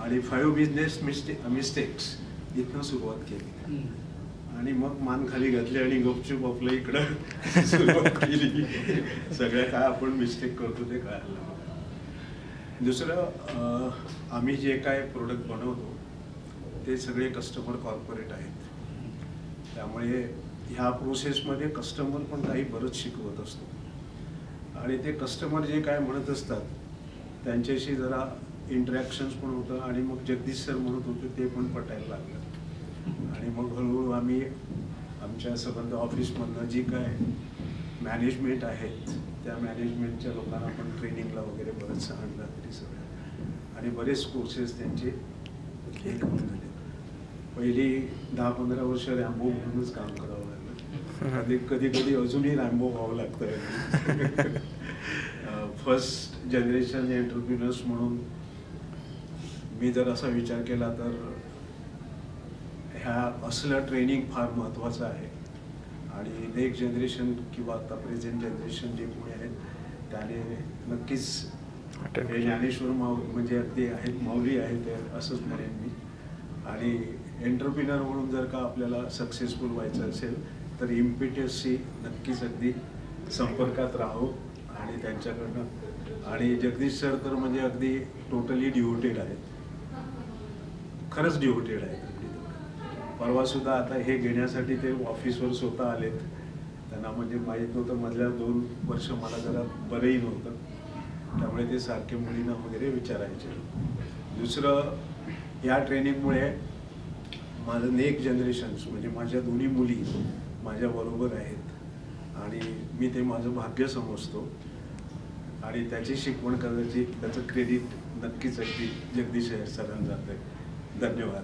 आणि 5 business mistakes इथनं सुरुवात केली आणि मग मान खाली घातली आणि गपचूप आपलं इकडं सुरुवात केली. सगळ्या काय आपण मिस्टेक करतो ते कळायला. दुसरं, आम्ही जे काय प्रोडक्ट बनवतो ते सगळे कस्टमर कॉर्पोरेट आहेत. त्यामुळे ह्या प्रोसेसमध्ये कस्टमर पण काही बरंच शिकवत असतो आणि ते कस्टमर जे काय म्हणत असतात त्यांच्याशी जरा इंटरॅक्शन्स पण होतं आणि मग जगदीश सर म्हणत होते ते पण पटायला लागलं आणि मग हळूहळू आम्ही आमच्या संबंध ऑफिसमधनं जी काय मॅनेजमेंट आहेत त्या मॅनेजमेंटच्या लोकांना पण ट्रेनिंगला वगैरे बरंच आणलं तरी सगळं आणि बरेच कोर्सेस त्यांचे हे करून झाले. पहिली 10-15 वर्ष रॅम्बो म्हणूनच काम करावं लागलं. कधी कधी अजूनही रॅम्बो व्हावं लागतं. फर्स्ट जनरेशन एंटरप्रिनर्स म्हणून मी जर असा विचार केला तर ह्या असलं ट्रेनिंग फार महत्त्वाचं आहे आणि नेक्स्ट जनरेशन किंवा आता प्रेझेंट जनरेशन जे पुढे आहेत त्याने नक्कीच हे ज्ञानेश्वर म्हणजे अगदी आहेत माऊली आहेत ते असंच म्हणेन मी. आणि एंटरप्रिनर म्हणून जर का आपल्याला सक्सेसफुल व्हायचं असेल तर इम्पिटसशी नक्कीच अगदी संपर्कात राहावं आणि त्यांच्याकडनं. आणि जगदीश सर तर म्हणजे अगदी टोटली डिव्होटेड आहेत, खरंच डिव्होटेड आहेत. परवासुद्धा आता हे घेण्यासाठी ते ऑफिसवर स्वतः आलेत. त्यांना म्हणजे माहीत नव्हतं, मधल्या 2 वर्ष मला जरा बरंही नव्हतं त्यामुळे ते सारखे मुलींना वगैरे विचारायचे. दुसरं, या ट्रेनिंगमुळे माझं नेक्स्ट जनरेशन्स म्हणजे माझ्या दोन्ही मुली माझ्याबरोबर आहेत आणि मी ते माझं भाग्य समजतो आणि त्याची शिकवण करण्याची त्याचं क्रेडिट नक्कीच अगदी जगदीश सरांना जातं. धन्यवाद.